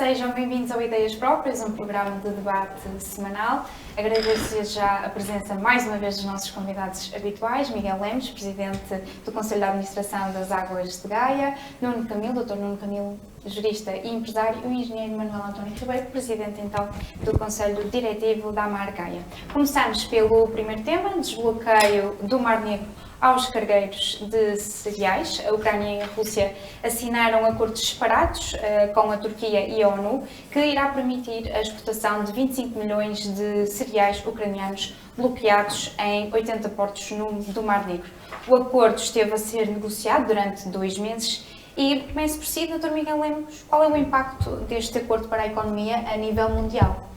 Sejam bem-vindos ao Ideias Próprias, um programa de debate semanal. Agradeço já a presença mais uma vez dos nossos convidados habituais, Miguel Lemos, Presidente do Conselho de Administração das Águas de Gaia, Nuno Camilo, Dr. Nuno Camilo, jurista e empresário, e o engenheiro Manuel António Ribeiro, Presidente então do Conselho Diretivo da AMAR Gaia. Começamos pelo primeiro tema, desbloqueio do Mar Negro aos cargueiros de cereais. A Ucrânia e a Rússia assinaram acordos separados com a Turquia e a ONU, que irá permitir a exportação de 25 milhões de cereais ucranianos bloqueados em 80 portos do Mar Negro. O acordo esteve a ser negociado durante 2 meses e começo por si, Dr. Miguel Lemos, qual é o impacto deste acordo para a economia a nível mundial?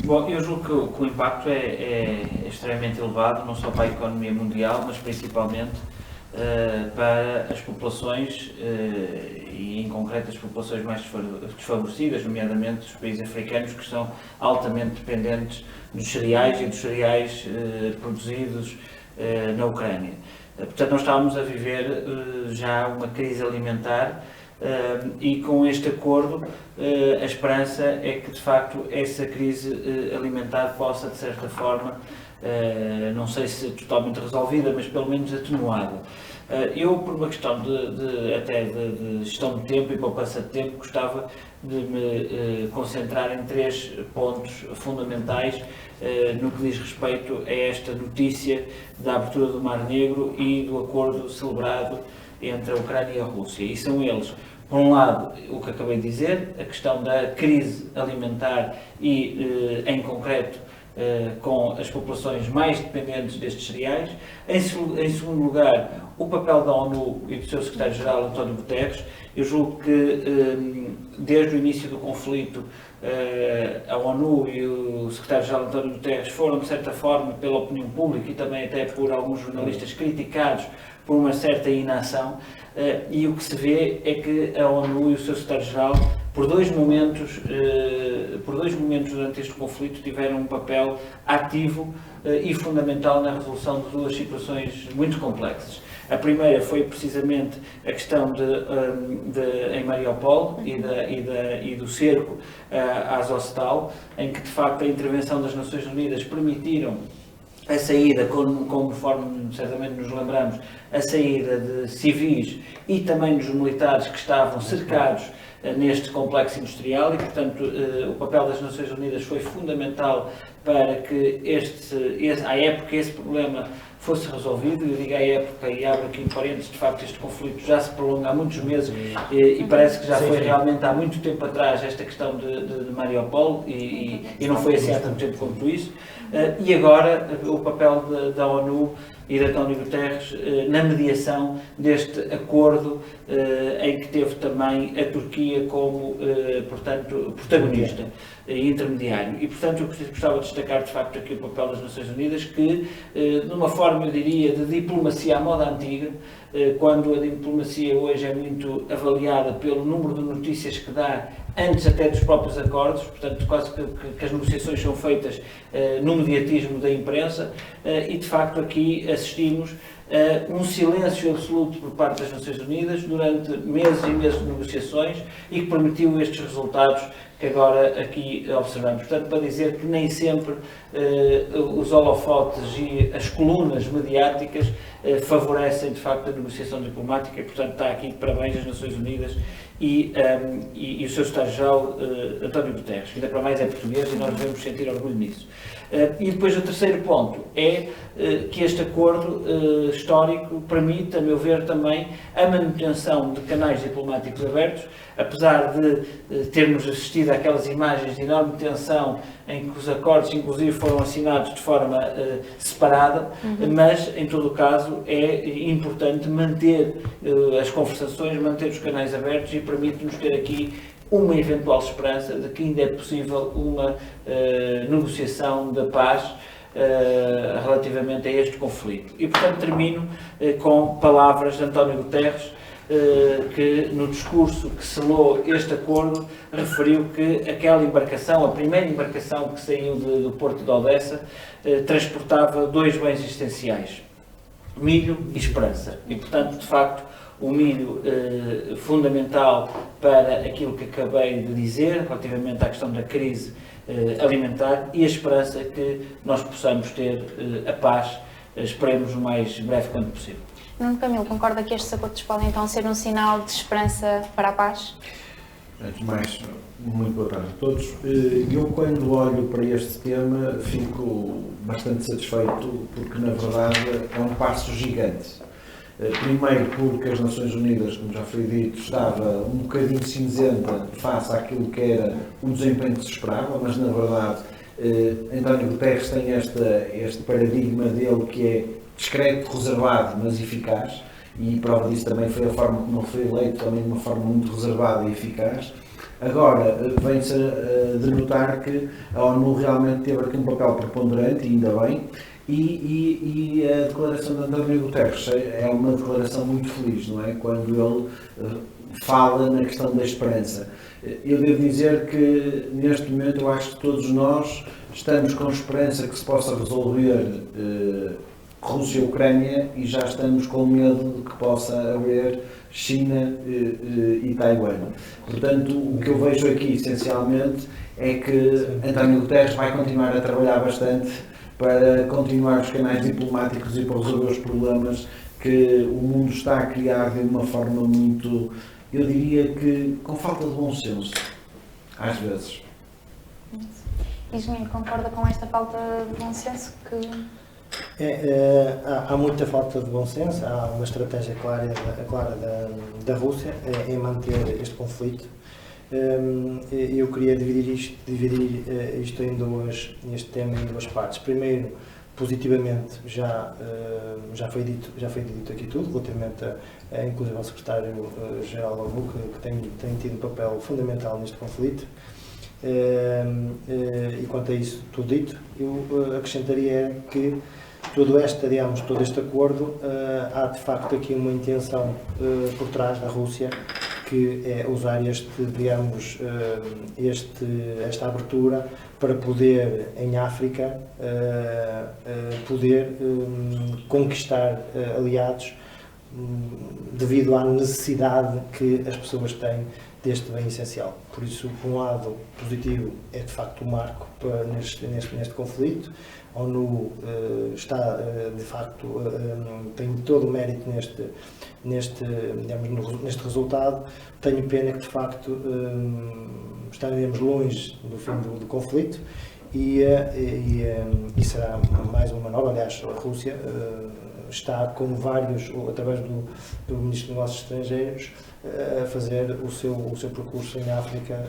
Bom, eu julgo que o impacto é extremamente elevado, não só para a economia mundial, mas principalmente para as populações, e em concreto as populações mais desfavorecidas, nomeadamente os países africanos, que são altamente dependentes dos cereais e dos cereais produzidos na Ucrânia. Portanto, nós estávamos a viver já uma crise alimentar. E com este acordo a esperança é que de facto essa crise alimentar possa de certa forma, não sei se totalmente resolvida, mas pelo menos atenuada. Eu, por uma questão de gestão de tempo e poupança de tempo, gostava de me concentrar em 3 pontos fundamentais no que diz respeito a esta notícia da abertura do Mar Negro e do acordo celebrado entre a Ucrânia e a Rússia. E são eles, por um lado, o que acabei de dizer, a questão da crise alimentar e, em concreto, com as populações mais dependentes destes cereais. Em segundo lugar, o papel da ONU e do seu secretário-geral, António Guterres. Eu julgo que, desde o início do conflito, a ONU e o secretário-geral António Guterres foram, de certa forma, pela opinião pública e também até por alguns jornalistas, criticados por uma certa inação, e o que se vê é que a ONU e o seu secretário-geral, por dois momentos durante este conflito, tiveram um papel ativo e fundamental na resolução de 2 situações muito complexas. A primeira foi precisamente a questão em Mariupol e do cerco à Azovstal, em que de facto a intervenção das Nações Unidas permitiram a saída, conforme certamente nos lembramos, a saída de civis e também dos militares que estavam cercados neste complexo industrial, e portanto o papel das Nações Unidas foi fundamental para que à época esse problema fosse resolvido. Eu digo à época, e abro aqui em parênteses, de facto este conflito já se prolonga há muitos meses e parece que já foi realmente há muito tempo atrás esta questão de Mariupol e não foi assim há tanto tempo quanto isso. E agora o papel da ONU e de António Guterres na mediação deste acordo, em que teve também a Turquia como, portanto, protagonista e intermediário. E, portanto, eu gostava de destacar, de facto, aqui o papel das Nações Unidas, que, de uma forma, eu diria, de diplomacia à moda antiga, quando a diplomacia hoje é muito avaliada pelo número de notícias que dá, antes até dos próprios acordos, portanto, quase que as negociações são feitas no mediatismo da imprensa, e, de facto, aqui assistimos a um silêncio absoluto por parte das Nações Unidas durante meses e meses de negociações e que permitiu estes resultados que agora aqui observamos. Portanto, para dizer que nem sempre os holofotes e as colunas mediáticas favorecem, de facto, a negociação diplomática, e, portanto, está aqui de parabéns às Nações Unidas e o seu secretário-geral, António Guterres, que ainda para mais é português e nós devemos sentir orgulho nisso. E depois o terceiro ponto é que este acordo histórico permite, a meu ver, também a manutenção de canais diplomáticos abertos, apesar de termos assistido àquelas imagens de enorme tensão em que os acordos, inclusive, foram assinados de forma separada, mas, em todo o caso, é importante manter as conversações, manter os canais abertos, e permite-nos ter aqui uma eventual esperança de que ainda é possível uma negociação da paz relativamente a este conflito. E, portanto, termino com palavras de António Guterres, que no discurso que selou este acordo referiu que aquela embarcação, a primeira embarcação que saiu do porto de Odessa, transportava 2 bens essenciais: milho e esperança. E, portanto, de facto, o milho fundamental para aquilo que acabei de dizer, relativamente à questão da crise alimentar e a esperança que nós possamos ter a paz, esperemos o mais breve quanto possível. Nuno Camilo, concorda que estes acordos podem então ser um sinal de esperança para a paz? Antes de mais, muito boa tarde a todos. Eu, quando olho para este tema, fico bastante satisfeito porque, na verdade, é um passo gigante. Primeiro porque as Nações Unidas, como já foi dito, estava um bocadinho cinzenta face àquilo que era o desempenho que se esperava, mas, na verdade, António Guterres tem este paradigma dele que é discreto, reservado, mas eficaz, e prova disso também foi a forma como ele foi eleito, também de uma forma muito reservada e eficaz. Agora, vem-se a denotar que a ONU realmente teve aqui um papel preponderante, e ainda bem, e a declaração de António Guterres é uma declaração muito feliz, não é? Quando ele fala na questão da esperança. Eu devo dizer que, neste momento, eu acho que todos nós estamos com esperança que se possa resolver Rússia e Ucrânia, e já estamos com medo de que possa haver China e Taiwan. Portanto, o que eu vejo aqui, essencialmente, é que António Guterres vai continuar a trabalhar bastante para continuar os canais diplomáticos e para resolver os problemas que o mundo está a criar de uma forma muito, eu diria que com falta de bom senso, às vezes. Engenheiro, concorda com esta falta de bom senso que... Há muita falta de bom senso, há uma estratégia clara da Rússia em manter este conflito. Eu queria dividir isto este tema em duas partes. Primeiro, positivamente, já foi dito aqui tudo, relativamente inclusive ao secretário-geral da ONU, que tem tido um papel fundamental neste conflito. E quanto a isso tudo dito, eu acrescentaria que todo este acordo, há de facto aqui uma intenção por trás da Rússia, que é usar esta abertura para poder, em África, conquistar aliados devido à necessidade que as pessoas têm deste bem essencial. Por isso, por um lado positivo, é de facto um marco neste conflito. A ONU está, de facto, tem todo o mérito neste resultado. Tenho pena que, de facto, estaremos longe do fim do conflito e será mais uma manobra. Aliás, a Rússia está, com vários, através do Ministro dos Negócios Estrangeiros, a fazer o seu percurso em África,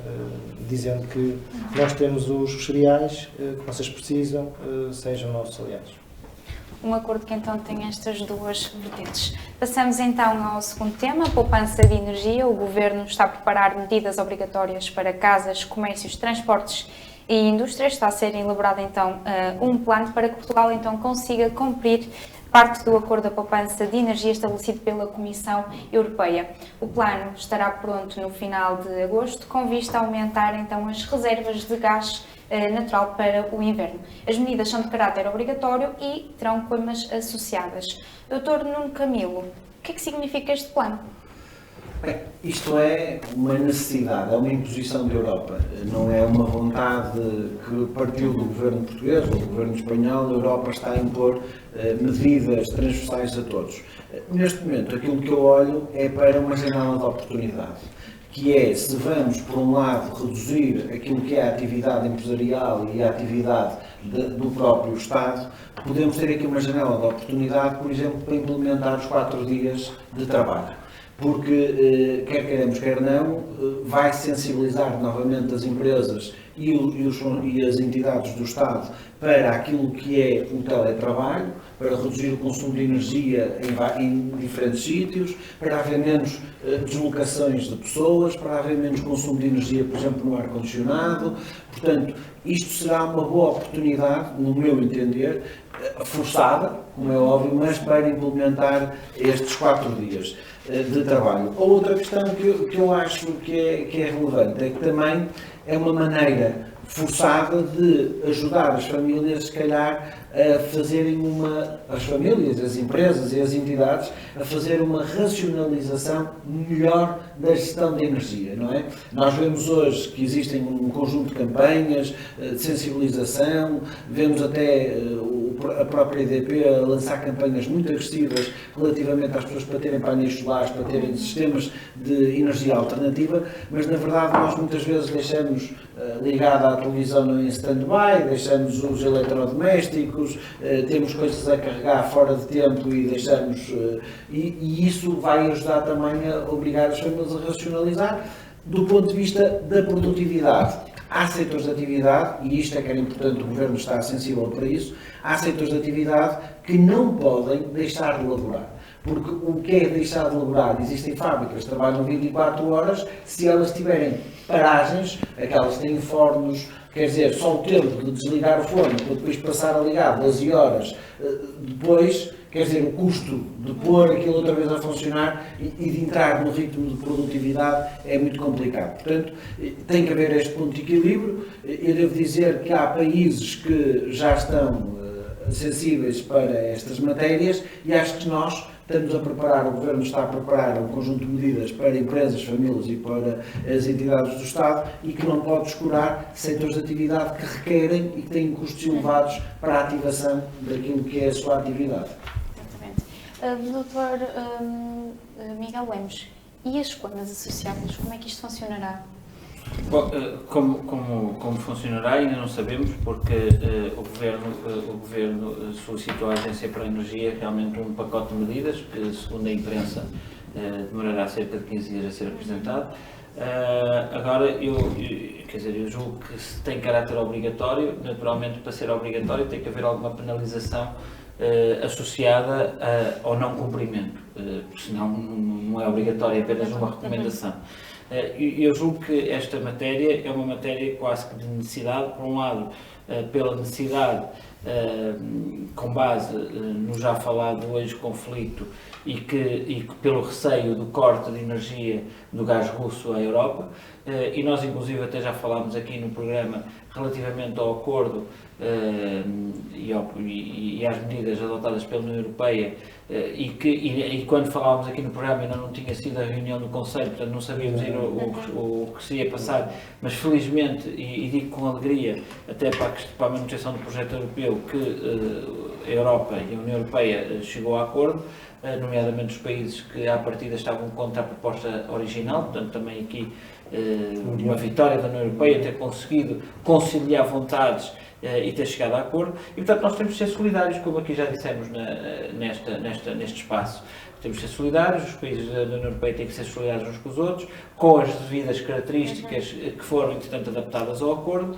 dizendo que nós temos os cereais que vocês precisam, sejam nossos aliados. Um acordo que então tem estas duas vertentes. Passamos então ao segundo tema, a poupança de energia. O Governo está a preparar medidas obrigatórias para casas, comércios, transportes e indústrias. Está a ser elaborado então um plano para que Portugal então consiga cumprir parte do acordo da poupança de energia estabelecido pela Comissão Europeia. O plano estará pronto no final de agosto, com vista a aumentar então as reservas de gás natural para o inverno. As medidas são de caráter obrigatório e terão coimas associadas. Dr. Nuno Camilo, o que é que significa este plano? Bem, isto é uma necessidade, é uma imposição da Europa, não é uma vontade que partiu do governo português ou do governo espanhol. A Europa está a impor medidas transversais a todos. Neste momento, aquilo que eu olho é para uma janela de oportunidade, que é, se vamos, por um lado, reduzir aquilo que é a atividade empresarial e a atividade do próprio Estado, podemos ter aqui uma janela de oportunidade, por exemplo, para implementar os 4 dias de trabalho. Porque, quer queremos, quer não, vai sensibilizar novamente as empresas e as entidades do Estado para aquilo que é o teletrabalho, para reduzir o consumo de energia em diferentes sítios, para haver menos deslocações de pessoas, para haver menos consumo de energia, por exemplo, no ar-condicionado. Portanto, isto será uma boa oportunidade, no meu entender, forçada, como é óbvio, mas para implementar estes 4 dias de trabalho. Outra questão que eu acho que é relevante é que também é uma maneira forçada de ajudar as famílias, se calhar, a fazerem as famílias, as empresas e as entidades, a fazer uma racionalização melhor da gestão da energia, não é? Nós vemos hoje que existem um conjunto de campanhas de sensibilização, vemos até a própria EDP a lançar campanhas muito agressivas relativamente às pessoas para terem painéis solares, para terem sistemas de energia alternativa, mas na verdade nós muitas vezes deixamos ligada à televisão em stand-by, deixamos os eletrodomésticos, temos coisas a carregar fora de tempo e deixamos, e isso vai ajudar também a obrigar as famílias a racionalizar do ponto de vista da produtividade. Há setores de atividade, e isto é que era importante o Governo estar sensível para isso, há setores de atividade que não podem deixar de laborar. Porque o que é deixar de laborar? Existem fábricas que trabalham 24 horas, se elas tiverem paragens, aquelas que têm fornos, quer dizer, só o tempo de desligar o forno para depois passar a ligar 12 horas, depois, quer dizer, o custo de pôr aquilo outra vez a funcionar e de entrar no ritmo de produtividade é muito complicado. Portanto, tem que haver este ponto de equilíbrio. Eu devo dizer que há países que já estão sensíveis para estas matérias e acho que nós estamos a preparar, o Governo está a preparar um conjunto de medidas para empresas, famílias e para as entidades do Estado e que não pode descurar setores de atividade que requerem e que têm custos elevados para a ativação daquilo que é a sua atividade. Exatamente. Doutor Miguel Lemos, e as queimas associadas, como é que isto funcionará? Bom, como funcionará ainda não sabemos, porque o Governo solicitou à Agência para a Energia realmente um pacote de medidas que, segundo a imprensa, demorará cerca de 15 dias a ser apresentado. Agora, eu julgo que se tem caráter obrigatório, naturalmente para ser obrigatório tem que haver alguma penalização associada ao não cumprimento, porque senão não é obrigatório, é apenas uma recomendação. Eu julgo que esta matéria é uma matéria quase que de necessidade, por um lado, pela necessidade, com base no já falado hoje conflito e que pelo receio do corte de energia do gás russo à Europa, e nós inclusive até já falámos aqui no programa relativamente ao acordo e às medidas adotadas pela União Europeia, e quando falávamos aqui no programa ainda não tinha sido a reunião do Conselho, portanto não sabíamos ainda o que se ia passar, mas felizmente, e digo com alegria, até para a manutenção do projeto europeu, que a Europa e a União Europeia chegou a acordo, nomeadamente os países que à partida estavam contra a proposta original, portanto também aqui uma vitória da União Europeia ter conseguido conciliar vontades e ter chegado a acordo, e portanto nós temos de ser solidários, como aqui já dissemos neste espaço. Temos de ser solidários, os países da União Europeia têm que ser solidários uns com os outros, com as devidas características que foram, entretanto, adaptadas ao acordo,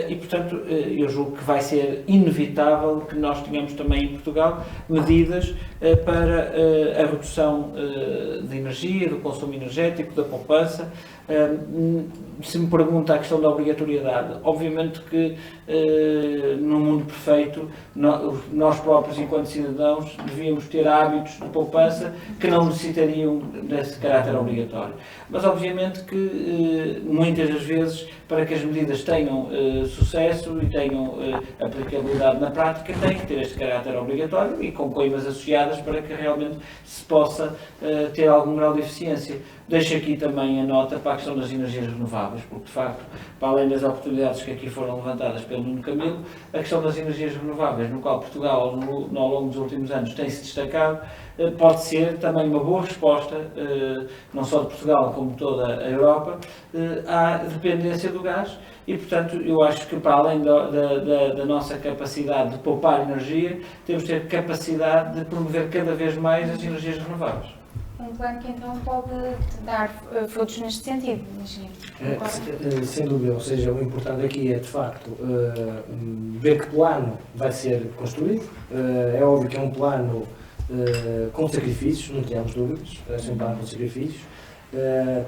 e, portanto, eu julgo que vai ser inevitável que nós tenhamos também em Portugal medidas para a redução de energia, do consumo energético, da poupança. Se me pergunta a questão da obrigatoriedade, obviamente que num mundo perfeito nós próprios, enquanto cidadãos, devíamos ter hábitos de poupança que não necessitariam desse caráter obrigatório. Mas obviamente que muitas das vezes, para que as medidas tenham sucesso e tenham aplicabilidade na prática, tem que ter este caráter obrigatório e com coimas associadas para que realmente se possa ter algum grau de eficiência. Deixo aqui também a nota para a questão das energias renováveis, porque de facto, para além das oportunidades que aqui foram levantadas pelo Nuno Camilo, a questão das energias renováveis, no qual Portugal ao longo dos últimos anos tem-se destacado, pode ser também uma boa resposta, não só de Portugal como de toda a Europa, à dependência do gás. E, portanto, eu acho que para além da nossa capacidade de poupar energia, temos de ter capacidade de promover cada vez mais as energias renováveis. Um plano que então pode dar frutos neste sentido, imagino. Sem dúvida, ou seja, o importante aqui é de facto ver que plano vai ser construído. É óbvio que é um plano com sacrifícios, não temos dúvidas, é um plano com sacrifícios.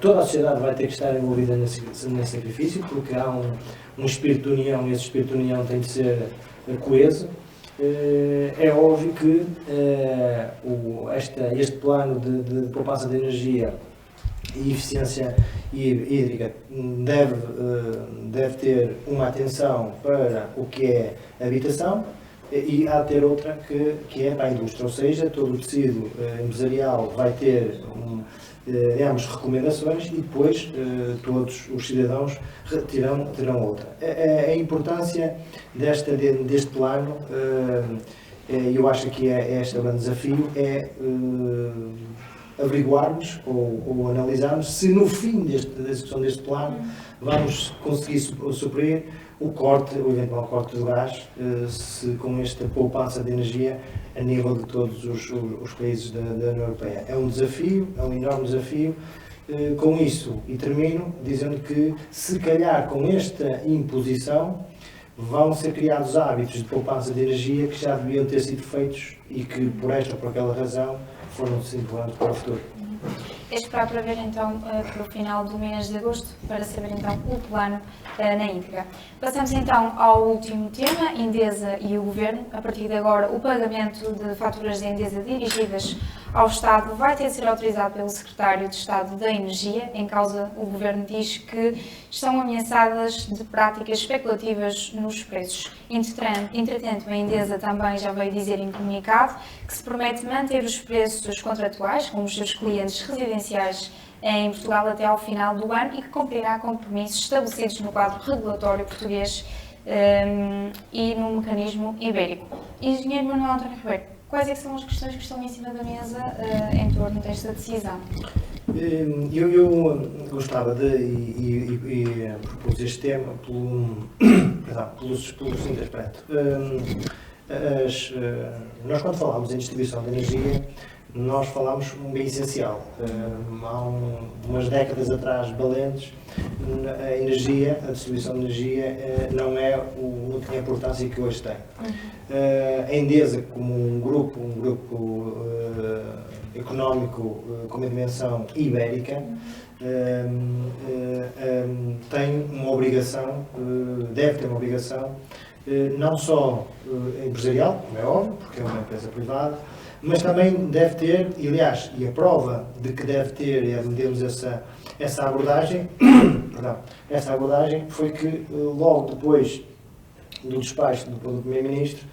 Toda a sociedade vai ter que estar envolvida nesse sacrifício, porque há um espírito de união e esse espírito de união tem de ser coeso. É óbvio que este plano de poupança de energia e eficiência hídrica deve ter uma atenção para o que é habitação, e há de ter outra que é para a indústria, ou seja, todo o tecido empresarial vai ter digamos, recomendações e depois todos os cidadãos terão outra. A importância deste plano, eu acho que este é o grande desafio, é averiguarmos ou analisarmos se no fim da execução deste plano vamos conseguir suprir o eventual corte do gás, se com esta poupança de energia a nível de todos os países da União Europeia. É um desafio, é um enorme desafio. Com isso, e termino dizendo que, se calhar com esta imposição, vão ser criados hábitos de poupança de energia que já deviam ter sido feitos e que, por esta ou por aquela razão, foram desinfluentes para o futuro. É esperar para ver então para o final do mês de agosto, para saber então o plano na íntegra. Passamos então ao último tema, Endesa e o Governo. A partir de agora, o pagamento de faturas de Endesa dirigidas ao Estado vai ter de ser autorizado pelo Secretário de Estado da Energia. Em causa, o Governo diz que estão ameaçadas de práticas especulativas nos preços. Entretanto, a Endesa também já veio dizer em comunicado que se promete manter os preços contratuais com os seus clientes residenciais em Portugal até ao final do ano e que cumprirá compromissos estabelecidos no quadro regulatório português e no mecanismo ibérico. Engenheiro Manuel António Ribeiro, quais é que são as questões que estão em cima da mesa em torno desta decisão? Eu gostava de propor este tema pelo seguinte aspecto. Nós, quando falamos em distribuição de energia, nós falamos um bem essencial. Há umas décadas atrás, valentes, a distribuição de energia não tinha a importância que hoje tem. A Endesa, como um grupo económico com uma dimensão ibérica, tem uma obrigação, deve ter uma obrigação, não só empresarial, como é óbvio, porque é uma empresa privada, mas também deve ter, e aliás, e a prova de que deve ter, e admitemos essa abordagem, essa abordagem foi que logo depois do despacho do Primeiro-Ministro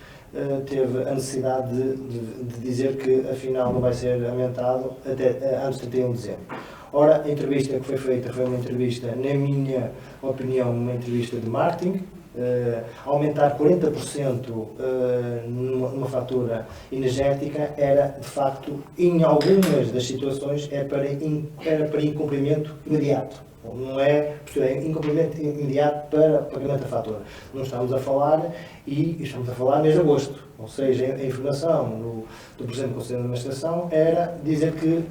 teve a necessidade de dizer que afinal não vai ser aumentado até antes de 31 de dezembro. Ora, a entrevista que foi feita foi uma entrevista, na minha opinião, uma entrevista de marketing. Aumentar 40% numa fatura energética era, de facto, em algumas das situações, era para incumprimento imediato. Não é incumprimento imediato para pagamento da fatura. Não estamos a falar, e estamos a falar mês de agosto. Ou seja, a informação do Presidente do Conselho de Administração era dizer que,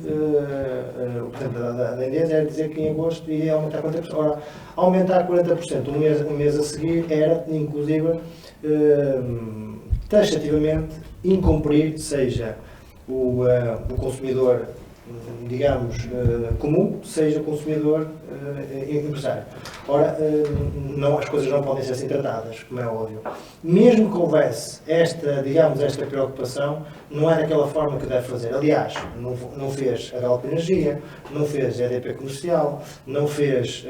o Presidente da Endesa era dizer que em agosto ia aumentar 40%. Ora, aumentar 40% um mês a seguir era, inclusive, taxativamente, incumprir, seja o consumidor, digamos, comum, seja o consumidor empresário. Ora, as coisas não podem ser assim tratadas, como é óbvio. Mesmo que houvesse esta preocupação, não é daquela forma que deve fazer. Aliás, não fez a Galp Energia, não fez a EDP Comercial, não fez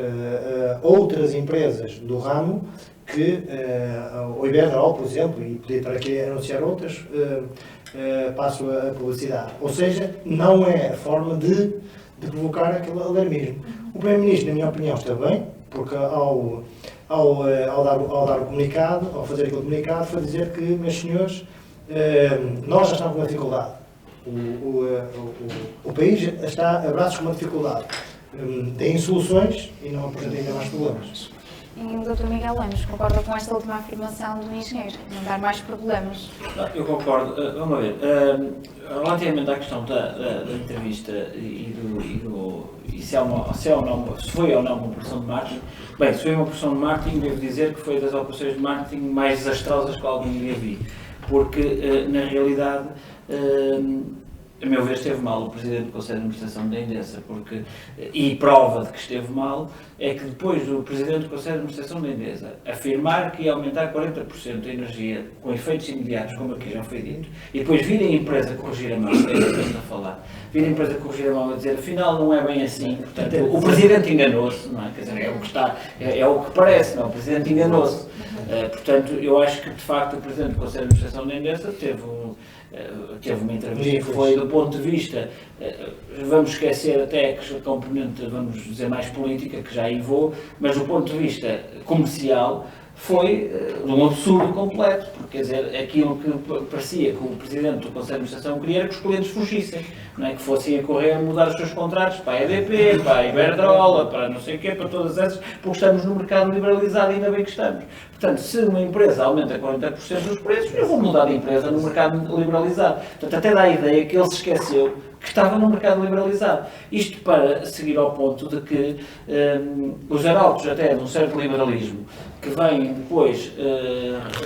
outras empresas do ramo que, o Iberdrola, por exemplo, e podia estar aqui a anunciar outras, passo a publicidade. Ou seja, não é a forma de provocar aquele alarmismo. O Primeiro-Ministro, na minha opinião, está bem, porque ao dar o comunicado, ao fazer aquele comunicado, foi dizer que, meus senhores, nós já estamos com uma dificuldade. O país está a braços com uma dificuldade. Tem soluções e não apresenta ainda mais problemas. E o Dr. Miguel Lemos concorda com esta última afirmação do engenheiro, não dar mais problemas? Não, eu concordo. Vamos ver. Relativamente à questão da entrevista e se foi ou não uma operação de marketing, bem, se foi uma operação de marketing, devo dizer que foi das operações de marketing mais desastrosas que algum dia vi. Porque, na realidade, a meu ver, esteve mal o Presidente do Conselho de Administração da Endesa, e prova de que esteve mal é que depois do Presidente do Conselho de Administração da Endesa afirmar que ia aumentar 40% a energia com efeitos imediatos, como aqui já foi dito, e depois vir a empresa corrigir a mão, é isso que estamos a falar, vir a empresa corrigir a mão a dizer, afinal não é bem assim, portanto, o Presidente enganou-se, não é? Quer dizer, é o que está, é o que parece, não é? O Presidente enganou-se. Portanto, eu acho que, de facto, o Presidente do Conselho de Administração da Endesa teve uma entrevista que foi, do ponto de vista, vamos esquecer até que a componente, vamos dizer, mais política, que já aí vou, mas do ponto de vista comercial, foi um absurdo completo, porque, quer dizer, aquilo que parecia que o Presidente do Conselho de Administração queria era que os clientes fugissem, não é? Que fossem a correr a mudar os seus contratos para a EDP, para a Iberdrola, para não sei o quê, para todas essas, porque estamos no mercado liberalizado e ainda bem que estamos. Portanto, se uma empresa aumenta 40% dos preços, eu vou mudar de empresa no mercado liberalizado. Portanto, até dá a ideia que ele se esqueceu que estava no mercado liberalizado. Isto para seguir ao ponto de que os arautos até de um certo liberalismo, que vêm depois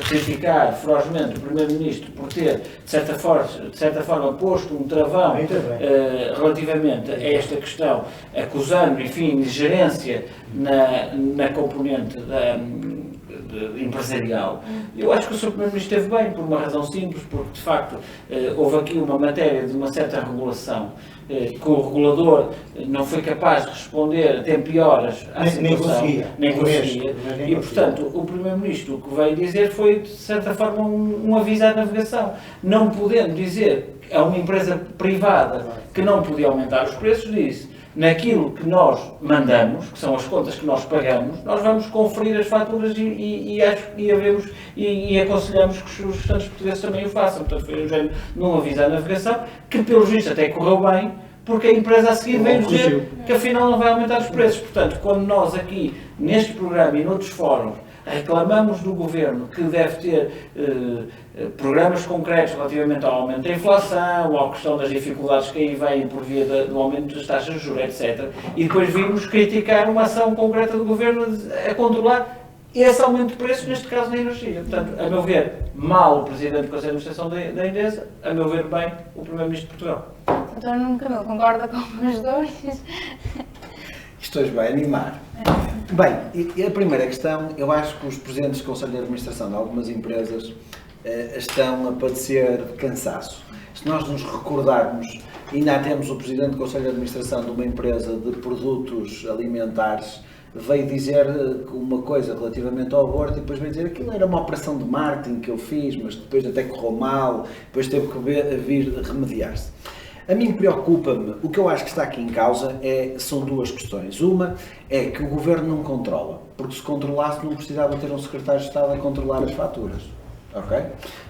criticar ferozmente o Primeiro-Ministro por ter, de certa forma, posto um travão relativamente a esta questão, acusando, enfim, de gerência na componente empresarial. Eu acho que o Sr. Primeiro-Ministro esteve bem, por uma razão simples, porque de facto houve aqui uma matéria de uma certa regulação que o regulador não foi capaz de responder a tempo e horas à situação, nem conseguia. E portanto o Primeiro-Ministro o que veio dizer foi de certa forma um aviso à navegação, não podendo dizer a uma empresa privada que não podia aumentar os preços, disse: naquilo que nós mandamos, que são as contas que nós pagamos, nós vamos conferir as faturas e aconselhamos que os restantes portugueses também o façam. Portanto, foi um género num aviso à navegação, que pelo visto até correu bem, porque a empresa a seguir veio dizer que afinal não vai aumentar os preços. Portanto, quando nós aqui, neste programa e noutros fóruns, reclamamos do Governo que deve ter programas concretos relativamente ao aumento da inflação, ou à questão das dificuldades que aí vêm por via do aumento das taxas de juros, etc. E depois vimos criticar uma ação concreta do Governo a controlar esse aumento de preços, neste caso na energia. Portanto, a meu ver, mal o Presidente do Conselho de Administração da Endesa, a meu ver, bem o Primeiro-Ministro de Portugal. Doutor Nuno Camilo, concorda com os dois? Isto hoje vai animar. Bem, e a primeira questão, eu acho que os presidentes do Conselho de Administração de algumas empresas estão a padecer de cansaço. Se nós nos recordarmos, ainda temos o Presidente do Conselho de Administração de uma empresa de produtos alimentares, veio dizer uma coisa relativamente ao aborto e depois veio dizer que aquilo era uma operação de marketing que eu fiz, mas depois até correu mal, depois teve que vir remediar-se. A mim preocupa-me, o que eu acho que está aqui em causa são duas questões. Uma é que o Governo não controla, porque se controlasse não precisava ter um Secretário de Estado a controlar as faturas. Okay?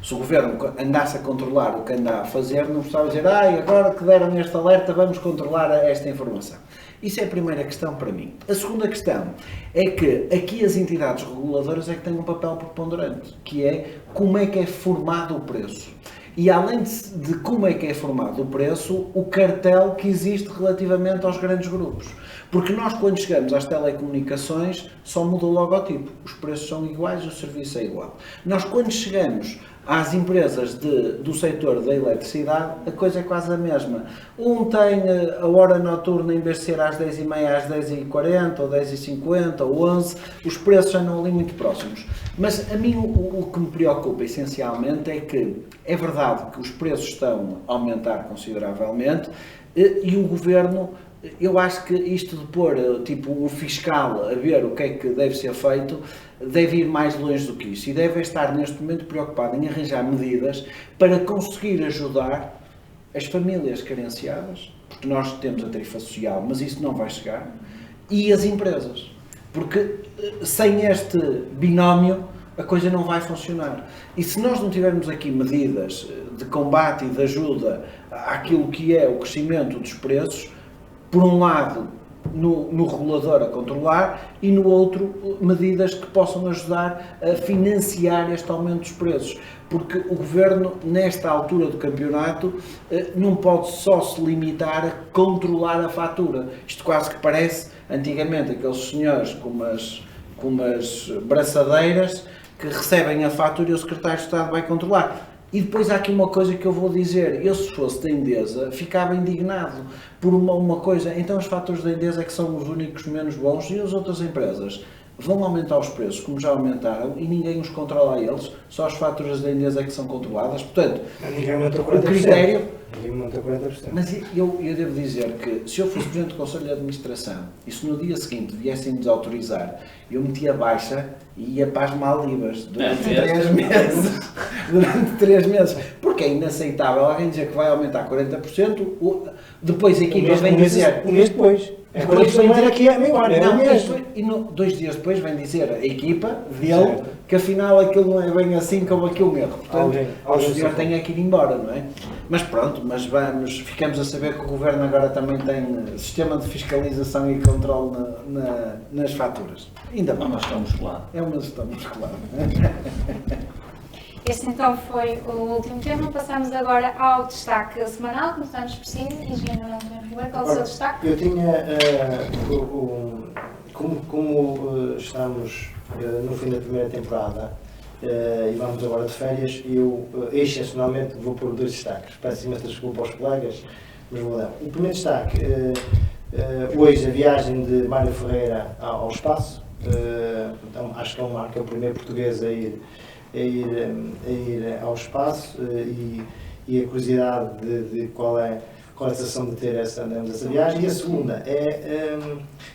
Se o Governo andasse a controlar o que anda a fazer, não precisava dizer agora que deram este alerta vamos controlar esta informação. Isso é a primeira questão para mim. A segunda questão é que aqui as entidades reguladoras é que têm um papel preponderante, que é como é que é formado o preço. E além de como é que é formado o preço, o cartel que existe relativamente aos grandes grupos. Porque nós, quando chegamos às telecomunicações, só muda o logotipo. Os preços são iguais, o serviço é igual. Nós, quando chegamos às empresas do setor da eletricidade, a coisa é quase a mesma. Um tem a hora noturna, em vez de ser às 10h30, às 10h40, ou 10h50, ou 11, os preços andam ali muito próximos. Mas a mim o que me preocupa essencialmente é que é verdade que os preços estão a aumentar consideravelmente e o Governo, eu acho que isto de pôr tipo um fiscal a ver o que é que deve ser feito, deve ir mais longe do que isso e deve estar neste momento preocupado em arranjar medidas para conseguir ajudar as famílias carenciadas, porque nós temos a tarifa social, mas isso não vai chegar, e as empresas, porque sem este binómio a coisa não vai funcionar. E se nós não tivermos aqui medidas de combate e de ajuda àquilo que é o crescimento dos preços, por um lado no regulador a controlar e no outro medidas que possam ajudar a financiar este aumento dos preços, porque o Governo nesta altura do campeonato não pode só se limitar a controlar a fatura. Isto quase que parece antigamente aqueles senhores com umas braçadeiras que recebem a fatura e o Secretário de Estado vai controlar. E depois há aqui uma coisa que eu vou dizer, eu se fosse da Endesa ficava indignado por uma coisa, então os fatores da Endesa é que são os únicos menos bons e as outras empresas vão aumentar os preços como já aumentaram e ninguém os controla a eles, só as faturas da Endesa é que são controladas, portanto, Ninguém aumentou o 40%. critério... Ninguém aumentou 40%. Mas eu devo dizer que se eu fosse Presidente do Conselho de Administração e se no dia seguinte viessem-nos autorizar, eu metia baixa e ia para as Maldivas durante 3 meses. Durante 3 meses. Porque é inaceitável alguém dizer que vai aumentar 40%, depois a equipa vem dizer... Um mês depois. É quando Depois vem dizer aqui é meio ano, é não, mesmo. e 2 dias depois vem dizer a equipa dele Certo. que afinal aquilo não é bem assim, que houve aqui um erro. Portanto, o senhor tem é que ir embora, não é? Mas pronto, ficamos a saber que o Governo agora também tem sistema de fiscalização e controle nas faturas. Ainda É bem. uma gestão musculada. É uma gestão muscular. Este então foi o último tema. Passamos agora ao destaque semanal. Começamos por si, Engenheiro António Ribeiro. Qual é o seu destaque? Eu tinha, como estamos no fim da primeira temporada e vamos agora de férias, eu excepcionalmente vou pôr 2 destaques. Peço imensa desculpa aos colegas, mas vou dar. O primeiro destaque, hoje a viagem de Mário Ferreira ao espaço. Então, acho que é um marco, é o primeiro português a ir ao espaço e a curiosidade de qual é a sensação de ter essa viagem. E a segunda é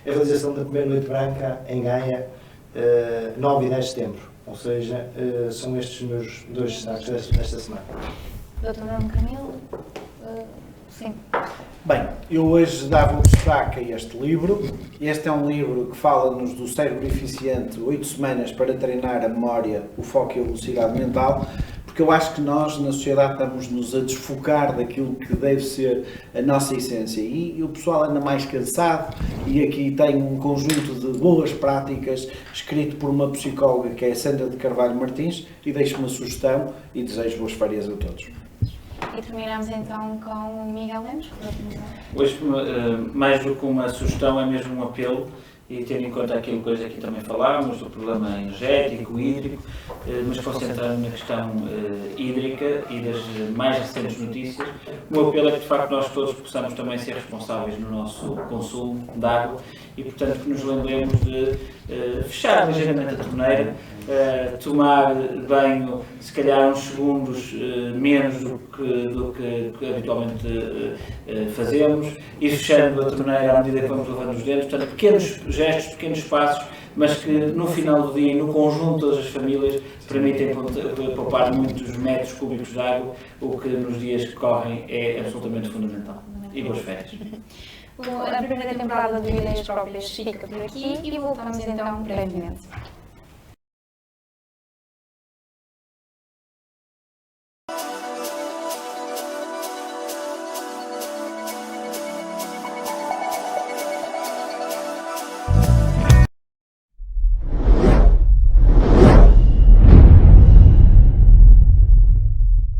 a realização da primeira Noite Branca em Gaia, 9 e 10 de setembro. Ou seja, são estes os meus 2 destaques desta semana. Dr. Nuno Camilo? Sim. Bem, eu hoje dava um destaque a este livro. Este é um livro que fala-nos do cérebro eficiente, 8 semanas para treinar a memória, o foco e a velocidade mental, porque eu acho que nós, na sociedade, estamos-nos a desfocar daquilo que deve ser a nossa essência. E o pessoal anda mais cansado, e aqui tem um conjunto de boas práticas, escrito por uma psicóloga que é Sandra de Carvalho Martins, e deixo uma sugestão e desejo boas férias a todos. E terminamos então com o Miguel Lemos. Hoje, mais do que uma sugestão, é mesmo um apelo, e tendo em conta aquilo que hoje aqui também falámos, do problema energético, hídrico, mas concentrando na questão hídrica e das mais recentes notícias, o meu apelo é que de facto nós todos possamos também ser responsáveis no nosso consumo de água e, portanto, que nos lembremos de fechar ligeiramente a torneira, tomar banho, se calhar uns segundos menos do que habitualmente fazemos, ir fechando a torneira à medida que vamos lavando os dedos. Portanto, pequenos gestos, pequenos passos, mas que no final do dia e no conjunto de todas as famílias permitem poupar muitos metros cúbicos de água, o que nos dias que correm é absolutamente fundamental. E boas férias. A primeira temporada de Ideias Próprias fica por aqui e voltamos então brevemente.